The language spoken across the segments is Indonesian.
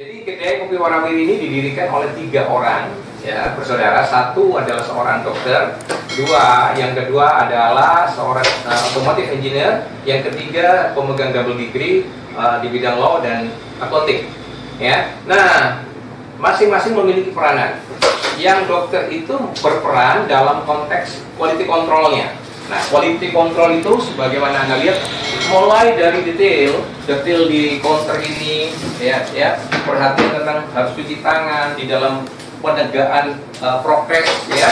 Jadi kedai kopi Warawiri ini didirikan oleh 3 orang ya bersaudara. Satu adalah seorang dokter, yang kedua adalah seorang automotive engineer, yang ketiga pemegang double degree di bidang law dan accounting ya. Nah, masing-masing memiliki peranan. Yang dokter itu berperan dalam konteks quality control-nya. Nah, quality control itu sebagaimana Anda lihat, mulai dari detail di counter ini ya, perhatian tentang harus cuci tangan di dalam penegakan prokes ya,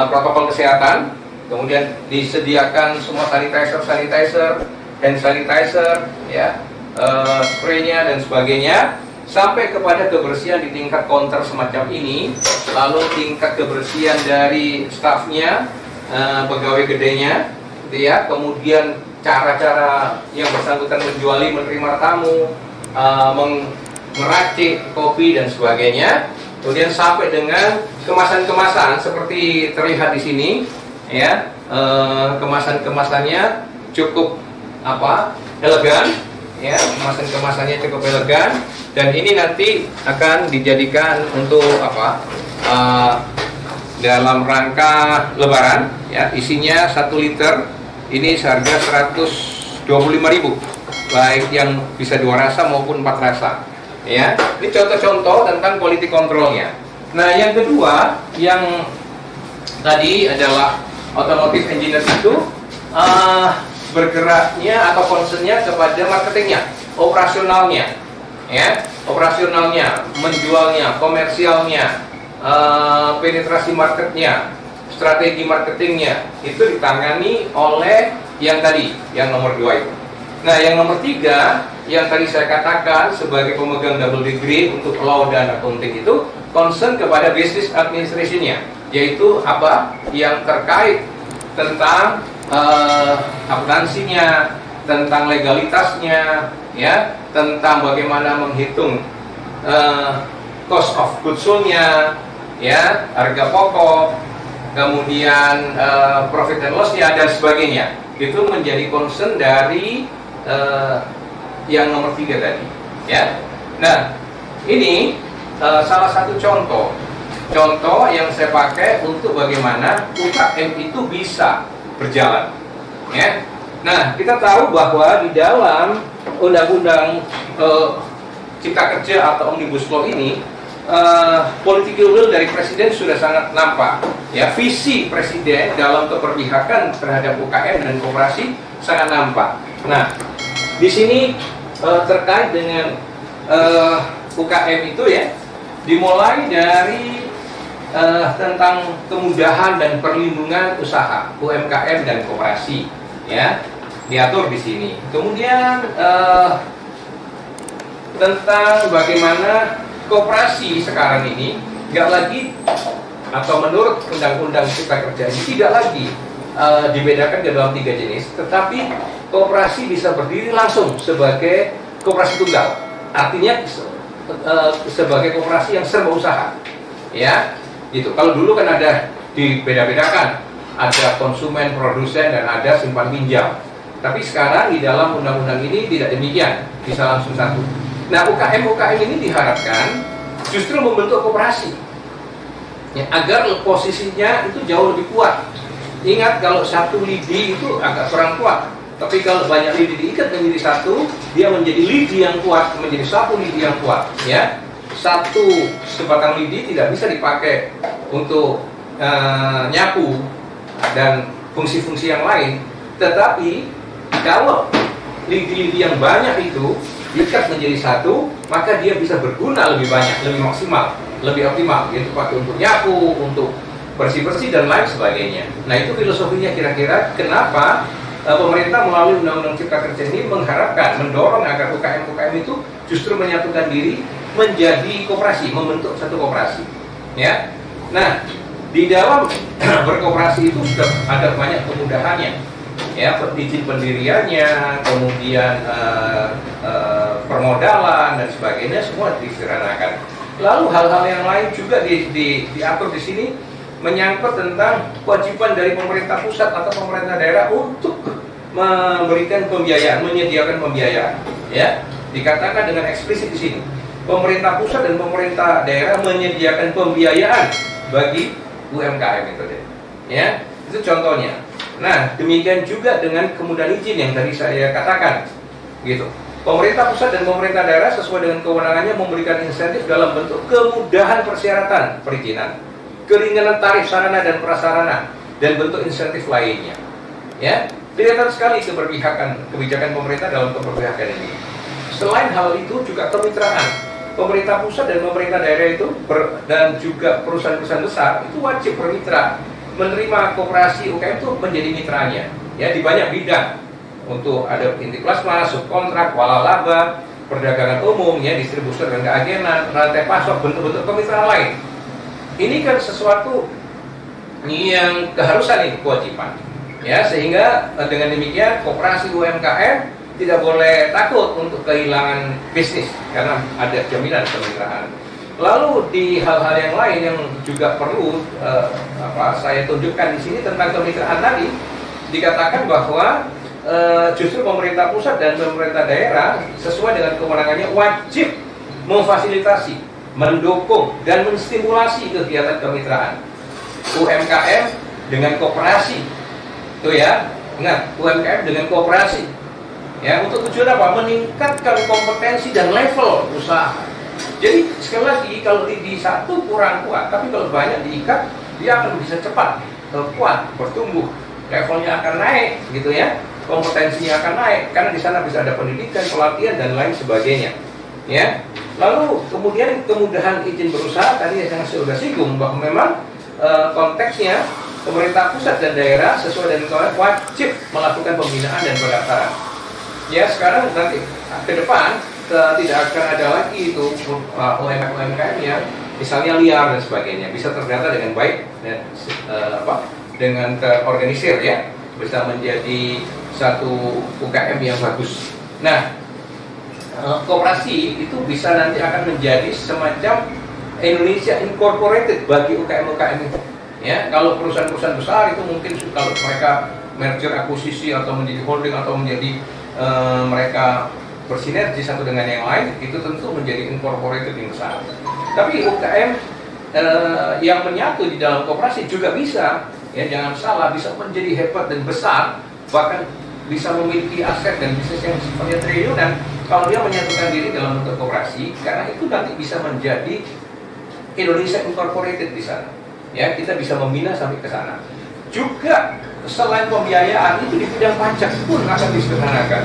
protokol kesehatan, kemudian disediakan semua sanitizer, hand sanitizer ya, spraynya dan sebagainya, sampai kepada kebersihan di tingkat counter semacam ini, lalu tingkat kebersihan dari stafnya, pegawai gedenya, gitu ya, kemudian cara-cara yang bersangkutan menjuali, menerima tamu, meracik kopi dan sebagainya, kemudian sampai dengan kemasan-kemasan seperti terlihat di sini, ya, kemasan-kemasannya cukup elegan, ya, kemasan-kemasannya cukup elegan, dan ini nanti akan dijadikan untuk dalam rangka lebaran ya, isinya 1 liter, ini seharga 125.000, baik yang bisa 2 rasa maupun 4 rasa ya. Ini contoh-contoh tentang quality controlnya. Nah, yang kedua yang tadi adalah automotive engineer itu bergeraknya atau concernnya kepada marketingnya, operasionalnya ya, menjualnya, komersialnya, penetrasi marketnya, strategi marketingnya, itu ditangani oleh yang tadi, yang nomor 2 itu. Nah, yang nomor 3 yang tadi saya katakan sebagai pemegang double degree untuk law dan accounting itu concern kepada business administration-nya, yaitu yang terkait tentang akuntansinya, tentang legalitasnya ya, tentang bagaimana menghitung cost of goods sold-nya ya, harga pokok, kemudian profit and loss-nya dan sebagainya. Itu menjadi concern dari yang nomor 3 tadi ya. Nah, ini salah satu contoh yang saya pakai untuk bagaimana UKM itu bisa berjalan ya. Nah, kita tahu bahwa di dalam undang-undang Cipta Kerja atau Omnibus Law ini, political will dari Presiden sudah sangat nampak ya. Visi Presiden dalam keberpihakan terhadap UKM dan koperasi sangat nampak. Nah, di sini terkait dengan UKM itu ya, dimulai dari tentang kemudahan dan perlindungan usaha UMKM dan koperasi ya, diatur di sini. Kemudian tentang bagaimana koperasi sekarang ini nggak lagi, atau menurut Undang-Undang Cipta Kerja ini tidak lagi dibedakan ke dalam 3 jenis, tetapi koperasi bisa berdiri langsung sebagai koperasi tunggal, artinya sebagai koperasi yang serba usaha ya, gitu. Kalau dulu kan ada dibeda-bedakan, ada konsumen, produsen, dan ada simpan pinjam. Tapi sekarang di dalam undang-undang ini tidak demikian, bisa langsung satu. Nah, UKM ini diharapkan justru membentuk koperasi ya, agar posisinya itu jauh lebih kuat. Ingat, kalau satu lidi itu agak kurang kuat, tapi kalau banyak lidi diikat menjadi satu, dia menjadi lidi yang kuat, menjadi satu lidi yang kuat ya. Satu sebatang lidi tidak bisa dipakai untuk nyapu dan fungsi-fungsi yang lain, tetapi kalau lidi-lidi yang banyak itu diikat menjadi satu, maka dia bisa berguna lebih banyak, lebih maksimal, lebih optimal, yaitu pakai untuk nyapu, untuk bersih-bersih dan lain sebagainya. Nah, itu filosofinya kira-kira kenapa pemerintah melalui Undang-Undang Cipta Kerja ini mengharapkan, mendorong agar UKM-UKM itu justru menyatukan diri menjadi koperasi, membentuk satu koperasi ya. Nah, di dalam berkoperasi itu sudah ada banyak kemudahannya ya, izin pendiriannya, kemudian permodalan dan sebagainya, semua disederhanakan. Lalu hal-hal yang lain juga diatur di sini, menyangkut tentang kewajiban dari pemerintah pusat atau pemerintah daerah untuk memberikan pembiayaan, menyediakan pembiayaan ya. Dikatakan dengan eksplisit di sini pemerintah pusat dan pemerintah daerah menyediakan pembiayaan bagi UMKM itu deh. Ya, itu contohnya. Nah, demikian juga dengan kemudahan izin yang tadi saya katakan, gitu. Pemerintah pusat dan pemerintah daerah sesuai dengan kewenangannya memberikan insentif dalam bentuk kemudahan persyaratan perizinan, keringanan tarif sarana dan prasarana, dan bentuk insentif lainnya. Ya, kelihatan sekali keberpihakan kebijakan pemerintah dalam keberpihakan ini. Selain hal itu juga kemitraan. Pemerintah pusat dan pemerintah daerah itu dan juga perusahaan-perusahaan besar itu wajib bermitra, menerima koperasi UKM itu menjadi mitranya. Ya, di banyak bidang. Untuk ada inti plasma, subkontrak, walala, perdagangan umum, ya, distribusi dan keagenan, rantai pasok, bentuk-bentuk kemitraan lain. Ini kan sesuatu yang keharusan, ini kewajiban. Ya, sehingga dengan demikian koperasi UMKM tidak boleh takut untuk kehilangan bisnis karena ada jaminan kemitraan. Lalu di hal-hal yang lain yang juga perlu saya tunjukkan di sini tentang kemitraan tadi, dikatakan bahwa justru pemerintah pusat dan pemerintah daerah sesuai dengan kewenangannya wajib memfasilitasi, mendukung, dan menstimulasi kegiatan kemitraan UMKM dengan koperasi. Itu ya, ingat, UMKM dengan koperasi. Ya, untuk tujuan apa? Meningkatkan kompetensi dan level usaha. Jadi sekali lagi, kalau di satu kurang kuat, tapi kalau banyak diikat, dia akan bisa cepat kuat, bertumbuh, levelnya akan naik, gitu ya. Kompetensinya akan naik karena di sana bisa ada pendidikan, pelatihan, dan lain sebagainya. Ya, lalu kemudian kemudahan izin berusaha tadi yang saya sudah singgung bahwa memang konteksnya pemerintah pusat dan daerah sesuai dengan kewenangan wajib melakukan pembinaan dan pendaftaran. Ya, sekarang nanti ke depan tidak akan ada lagi itu UMKM yang misalnya liar dan sebagainya, bisa terdata dengan baik dan dengan terorganisir, ya, bisa menjadi satu UKM yang bagus. Nah, koperasi itu bisa nanti akan menjadi semacam Indonesia Incorporated bagi UKM-UKM itu. Ya, kalau perusahaan-perusahaan besar itu mungkin kalau mereka merger akuisisi atau menjadi holding atau menjadi mereka bersinergi satu dengan yang lain, itu tentu menjadi incorporated yang besar. Tapi UKM yang menyatu di dalam koperasi juga bisa, ya, jangan salah, bisa menjadi hebat dan besar, bahkan bisa memiliki aset dan bisnis yang sifatnya triliunan kalau dia menyatukan diri dalam bentuk koperasi, karena itu nanti bisa menjadi Indonesia Incorporated di sana. Ya, kita bisa membina sampai ke sana. Juga selain pembiayaan itu di bidang pajak pun akan disederhanakan.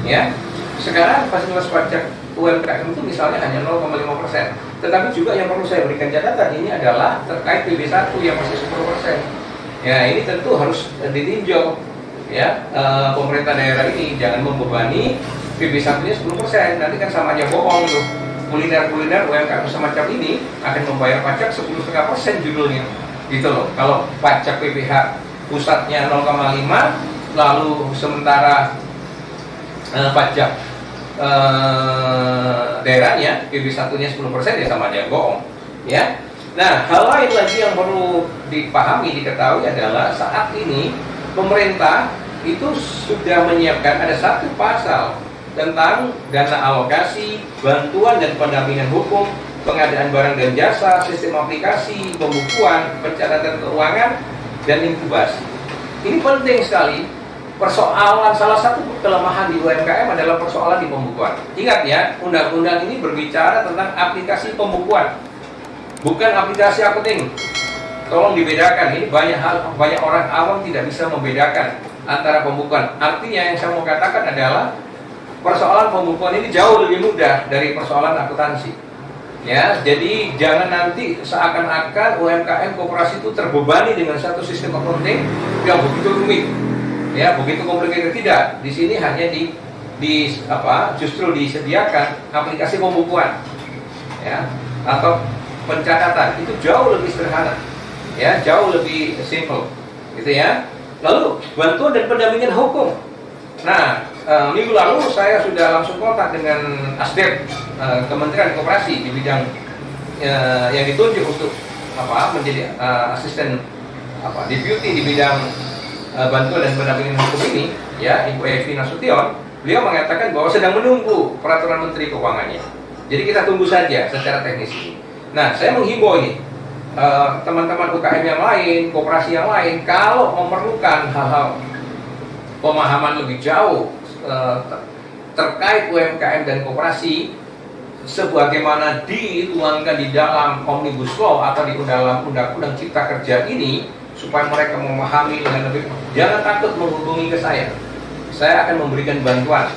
Ya, sekarang fasilitas pajak UMKM itu misalnya hanya 0,5%. Tetapi juga yang perlu saya berikan catatan ini adalah terkait PB1 yang masih 10%. Ya, ini tentu harus ditinjau. Ya, pemerintah daerah ini jangan membebani PB1-nya 10%, nanti kan sama aja bohong tuh. Kuliner-kuliner UMKM semacam ini akan membayar pajak 10,5% judulnya, gitu loh. Kalau pajak PPH pusatnya 0,5, lalu sementara pajak daerahnya PB1-nya 10%, ya sama aja bohong. Ya. Nah, hal lain lagi yang perlu dipahami, diketahui adalah saat ini pemerintah itu sudah menyiapkan ada satu pasal tentang dana alokasi, bantuan dan pendampingan hukum, pengadaan barang dan jasa, sistem aplikasi, pembukuan, pencatatan keuangan, dan inkubasi. Ini penting sekali. Persoalan salah satu kelemahan di UMKM adalah persoalan di pembukuan. Ingat ya, undang-undang ini berbicara tentang aplikasi pembukuan, bukan aplikasi accounting. Tolong dibedakan. Ini banyak orang awam tidak bisa membedakan antara pembukuan. Artinya yang saya mau katakan adalah persoalan pembukuan ini jauh lebih mudah dari persoalan akuntansi. Ya, jadi jangan nanti seakan-akan UMKM koperasi itu terbebani dengan satu sistem accounting yang begitu rumit, ya, begitu komplikated. Tidak. Di sini hanya justru disediakan aplikasi pembukuan, ya, atau pencatatan. Itu jauh lebih sederhana, ya, jauh lebih simple, gitu ya. Lalu bantuan dan pendampingan hukum. Nah, minggu lalu saya sudah langsung kontak dengan ASDEP, Kementerian Koperasi, di bidang yang ditunjuk untuk menjadi asisten deputy di bidang bantuan dan pendampingan hukum ini, ya, Ibu Evi Nasution. Beliau mengatakan bahwa sedang menunggu peraturan Menteri Keuangannya. Jadi kita tunggu saja secara teknis ini. Nah, saya menghimbau ini teman-teman UKM yang lain, koperasi yang lain, kalau memerlukan hal-hal pemahaman lebih jauh terkait UMKM dan koperasi, sebagaimana dituangkan di dalam Omnibus Law atau di dalam Undang-Undang Cipta Kerja ini, supaya mereka memahami dengan lebih, jangan takut menghubungi ke saya. Saya akan memberikan bantuan,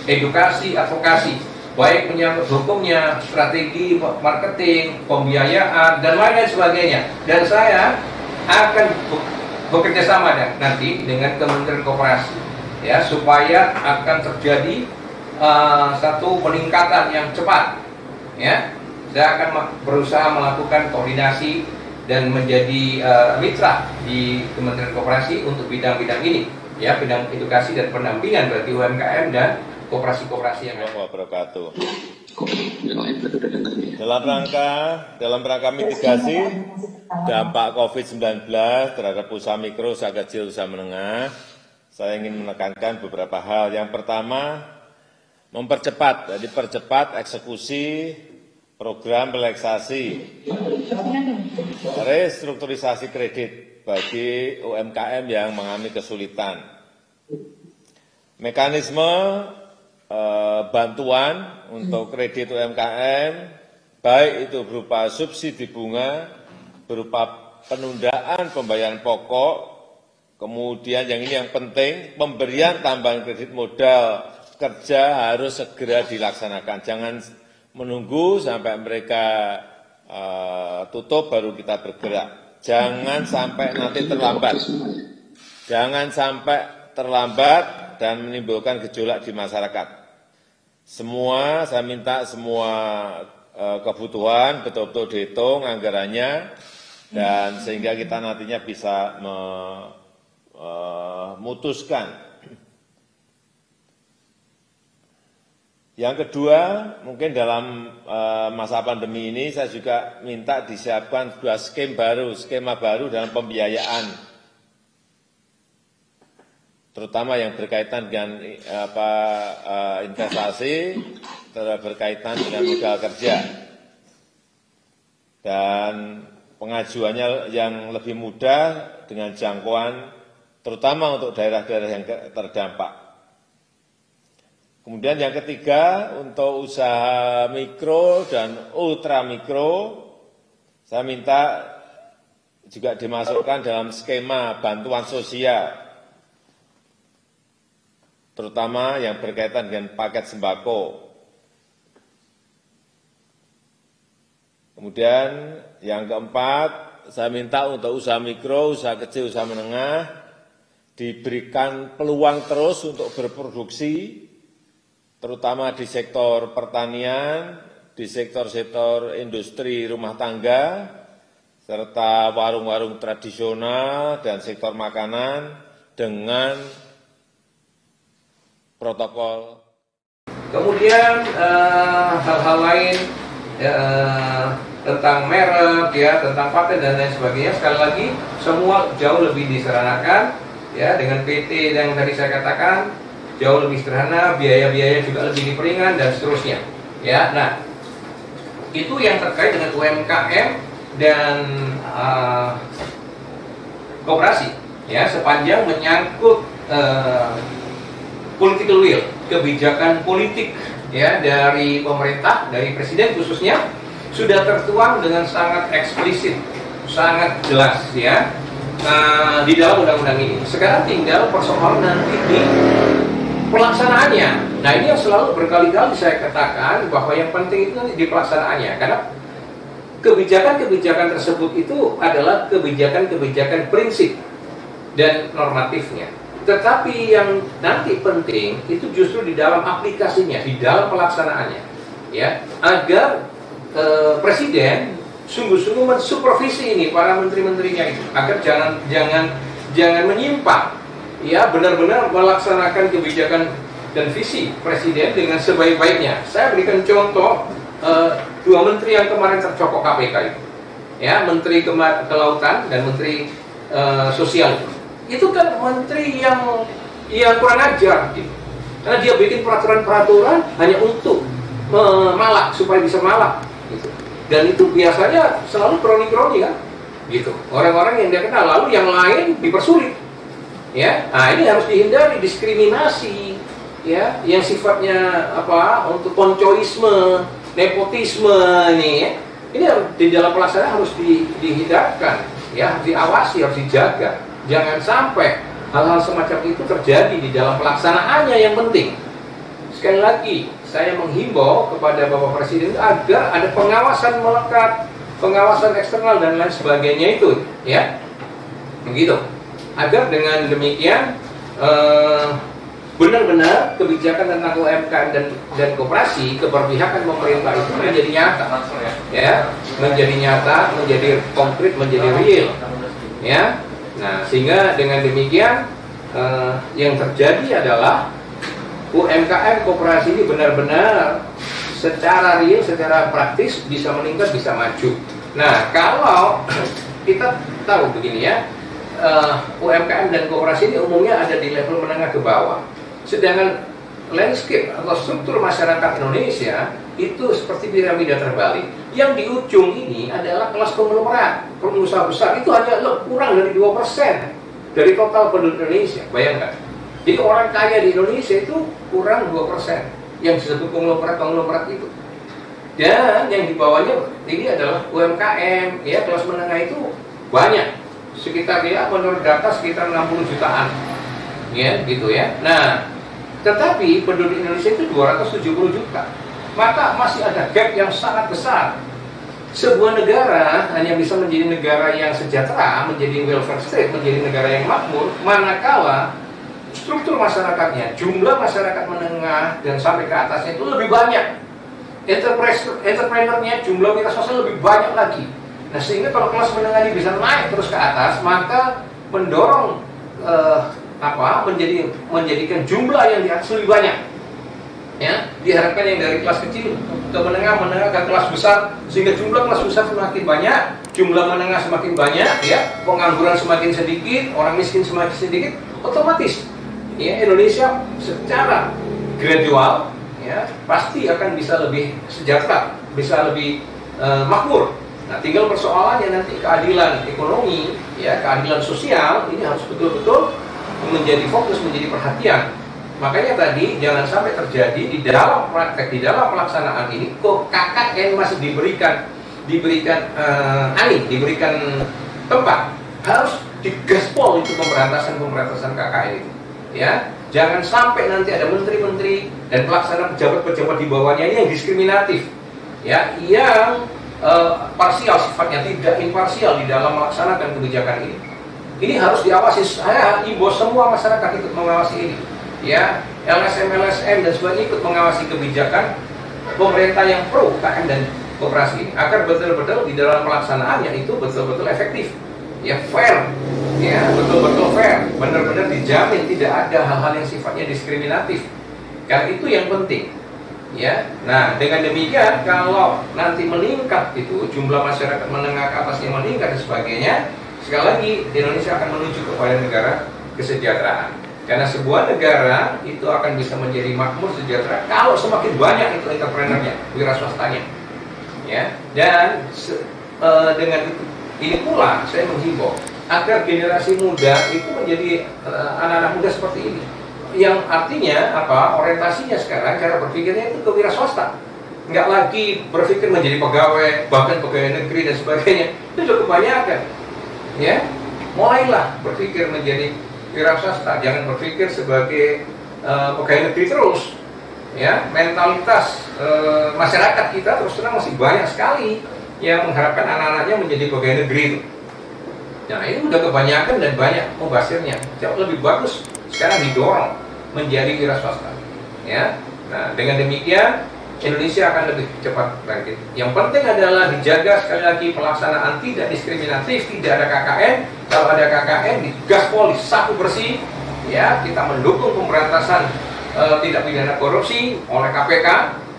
edukasi, advokasi, baik menyangkut hukumnya, strategi marketing, pembiayaan, dan lain-lain sebagainya. Dan saya akan bekerja sama nanti dengan Kementerian Koperasi, ya, supaya akan terjadi satu peningkatan yang cepat, ya. Saya akan berusaha melakukan koordinasi dan menjadi mitra di Kementerian Koperasi untuk bidang-bidang ini, ya, bidang edukasi dan pendampingan bagi UMKM dan koperasi-koperasi yang ada. Wabarakatuh. Dalam rangka mitigasi dampak COVID-19 terhadap usaha mikro, usaha kecil, usaha menengah, saya ingin menekankan beberapa hal. Yang pertama, percepat eksekusi program relaksasi restrukturisasi kredit bagi UMKM yang mengalami kesulitan. Mekanisme bantuan untuk kredit UMKM, baik itu berupa subsidi bunga, berupa penundaan pembayaran pokok, kemudian yang ini yang penting, pemberian tambahan kredit modal kerja harus segera dilaksanakan. Jangan menunggu sampai mereka tutup baru kita bergerak. Jangan sampai nanti terlambat. Jangan sampai terlambat dan menimbulkan gejolak di masyarakat. Saya minta semua kebutuhan betul-betul dihitung anggarannya, dan sehingga kita nantinya bisa memutuskan. Yang kedua, mungkin dalam masa pandemi ini saya juga minta disiapkan 2 skema baru dalam pembiayaan, terutama yang berkaitan dengan investasi, berkaitan dengan modal kerja, dan pengajuannya yang lebih mudah dengan jangkauan, terutama untuk daerah-daerah yang terdampak. Kemudian yang ketiga, untuk usaha mikro dan ultra mikro, saya minta juga dimasukkan dalam skema bantuan sosial, terutama yang berkaitan dengan paket sembako. Kemudian yang keempat, saya minta untuk usaha mikro, usaha kecil, usaha menengah, diberikan peluang terus untuk berproduksi, terutama di sektor pertanian, di sektor-sektor industri rumah tangga, serta warung-warung tradisional dan sektor makanan dengan protokol. Kemudian hal-hal lain tentang merek, ya, tentang paten dan lain sebagainya, sekali lagi semua jauh lebih diseranakan, ya, dengan PT yang tadi saya katakan, jauh lebih sederhana, biaya-biaya juga lebih diperingan dan seterusnya, ya. Nah, itu yang terkait dengan UMKM dan koperasi, ya, sepanjang menyangkut political will, kebijakan politik, ya, dari pemerintah, dari presiden khususnya, sudah tertuang dengan sangat eksplisit, sangat jelas, ya, di dalam undang-undang ini. Sekarang tinggal persoalan nanti di pelaksanaannya. Nah, ini yang selalu berkali-kali saya katakan bahwa yang penting itu nanti di pelaksanaannya, karena kebijakan-kebijakan tersebut itu adalah kebijakan-kebijakan prinsip dan normatifnya. Tetapi yang nanti penting itu justru di dalam aplikasinya, di dalam pelaksanaannya, ya, agar presiden sungguh-sungguh mensupervisi ini para menteri-menterinya itu, agar jangan menyimpang, ya, benar-benar melaksanakan kebijakan dan visi presiden dengan sebaik-baiknya. Saya berikan contoh 2 menteri yang kemarin tercokok KPK itu, ya, Menteri Kelautan dan Menteri Sosial itu kan menteri yang kurang ajar, gitu. Karena dia bikin peraturan-peraturan hanya untuk malak, supaya bisa malak gitu. Dan itu biasanya selalu kroni-kroni kan gitu, orang-orang yang dia kenal, lalu yang lain dipersulit ya. Nah, ini harus dihindari diskriminasi ya, yang sifatnya apa, untuk koncoisme, nepotisme ini ya. Ini harus di dalam pelaksanaan harus dihindarkan ya, harus diawasi, harus dijaga. Jangan sampai hal-hal semacam itu terjadi di dalam pelaksanaannya. Yang penting, sekali lagi, saya menghimbau kepada Bapak Presiden agar ada pengawasan melekat, pengawasan eksternal dan lain sebagainya itu, ya, begitu. Agar dengan demikian benar-benar kebijakan tentang UMKM dan koperasi, keberpihakan pemerintah itu menjadi nyata, ya, menjadi nyata, menjadi konkret, menjadi real, ya. Nah, sehingga dengan demikian yang terjadi adalah UMKM koperasi ini benar-benar secara real, secara praktis bisa meningkat, bisa maju. Nah, kalau kita tahu begini ya, UMKM dan koperasi ini umumnya ada di level menengah ke bawah. Sedangkan landscape atau struktur masyarakat Indonesia itu seperti piramida terbalik. Yang di ujung ini adalah kelas konglomerat, pengusaha besar, itu hanya kurang dari 2% dari total penduduk Indonesia. Bayangkan. Jadi orang kaya di Indonesia itu kurang 2% yang disebut konglomerat itu. Dan yang di bawahnya ini adalah UMKM, ya, kelas menengah itu banyak. Sekitar ya menurut data sekitar 60 jutaan. Ya, gitu ya. Nah, tetapi penduduk Indonesia itu 270 juta. Maka masih ada gap yang sangat besar. Sebuah negara hanya bisa menjadi negara yang sejahtera, menjadi welfare state, menjadi negara yang makmur, manakala struktur masyarakatnya, jumlah masyarakat menengah dan sampai ke atasnya itu lebih banyak. Entrepreneurnya, jumlah wira swasta lebih banyak lagi. Nah, sehingga kalau kelas menengah ini bisa naik terus ke atas, maka mendorong menjadikan jumlah yang di atas lebih banyak. Ya, diharapkan yang dari kelas kecil ke menengah ke kelas besar, sehingga jumlah kelas besar semakin banyak, jumlah menengah semakin banyak, ya, pengangguran semakin sedikit, orang miskin semakin sedikit, otomatis ya Indonesia secara gradual ya pasti akan bisa lebih sejahtera, bisa lebih makmur. Nah, tinggal persoalannya nanti keadilan ekonomi, ya, keadilan sosial ini harus betul-betul menjadi fokus, menjadi perhatian. Makanya tadi jangan sampai terjadi di dalam praktek, di dalam pelaksanaan ini kok KKN masih diberikan tempat, harus digaspol itu pemberantasan KKN itu. Ya, jangan sampai nanti ada menteri-menteri dan pelaksana pejabat-pejabat di bawahnya ini yang diskriminatif, ya, yang parsial sifatnya, tidak imparsial di dalam melaksanakan kebijakan ini. Ini harus diawasi. Saya himbau semua masyarakat ikut mengawasi ini, ya, LSM dan sebagainya ikut mengawasi kebijakan pemerintah yang pro UKM dan koperasi ini agar betul-betul di dalam pelaksanaannya itu betul-betul efektif, ya, fair, ya, betul-betul fair, benar-benar dijamin tidak ada hal-hal yang sifatnya diskriminatif. Kan itu yang penting, ya. Nah, dengan demikian kalau nanti meningkat itu jumlah masyarakat menengah ke atas yang meningkat dan sebagainya, sekali lagi Indonesia akan menuju kepada negara kesejahteraan. Karena sebuah negara itu akan bisa menjadi makmur sejahtera kalau semakin banyak itu entrepreneurnya, wira swastanya, ya. Dan dengan itu, ini pula saya menghimbau agar generasi muda itu menjadi anak-anak muda seperti ini, yang artinya apa, orientasinya sekarang cara berpikirnya itu ke wira swasta, nggak lagi berpikir menjadi pegawai, bahkan pegawai negeri dan sebagainya. Itu sudah kebanyakan, ya. Mulailah berpikir menjadi wira swasta, jangan berpikir sebagai pegawai negeri terus, ya. Mentalitas masyarakat kita terus terang masih banyak sekali yang mengharapkan anak-anaknya menjadi pegawai negeri itu. Nah, ini udah kebanyakan dan banyak mubasirnya. Jauh lebih bagus sekarang didorong menjadi wira swasta, ya. Nah, dengan demikian Indonesia akan lebih cepat bangkit. Yang penting adalah dijaga sekali lagi pelaksanaan tidak diskriminatif, tidak ada KKN. Kalau ada KKN digaspol, disapu bersih, ya. Kita mendukung pemberantasan tindak pidana korupsi oleh KPK.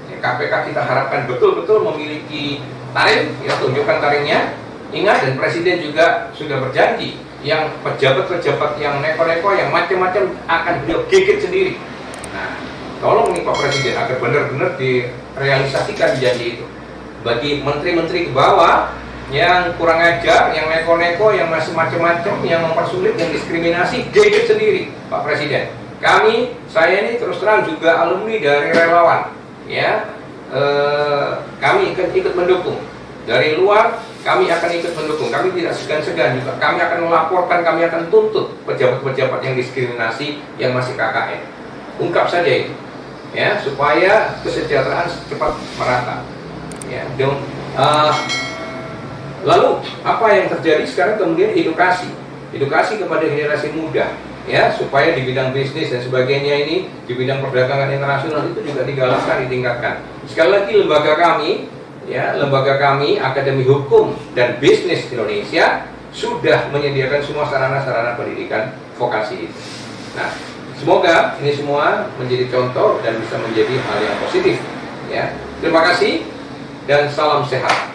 Ya, KPK kita harapkan betul-betul memiliki tarif, ya, tunjukkan tarifnya. Ingat, dan Presiden juga sudah berjanji yang pejabat-pejabat yang neko-neko, yang macam-macam akan beliau gigit sendiri. Nah, tolong nih Pak Presiden agar benar-benar direalisasikan janji itu. Bagi menteri-menteri ke bawah yang kurang ajar, yang neko-neko, yang masih macam-macam, yang mempersulit, yang diskriminasi, gadget sendiri, Pak Presiden. Saya ini terus terang juga alumni dari relawan, ya. Kami akan ikut mendukung. Dari luar, kami akan ikut mendukung. Kami tidak segan-segan juga. Kami akan melaporkan, kami akan tuntut pejabat-pejabat yang diskriminasi, yang masih KKN. Ungkap saja itu, ya, supaya kesejahteraan cepat merata. Ya, lalu apa yang terjadi sekarang kemudian edukasi kepada generasi muda, ya, supaya di bidang bisnis dan sebagainya ini, di bidang perdagangan internasional itu juga digalakkan, ditingkatkan. Sekali lagi lembaga kami Akademi Hukum dan Bisnis Indonesia sudah menyediakan semua sarana-sarana pendidikan vokasi itu. Nah, semoga ini semua menjadi contoh dan bisa menjadi hal yang positif. Ya, terima kasih dan salam sehat.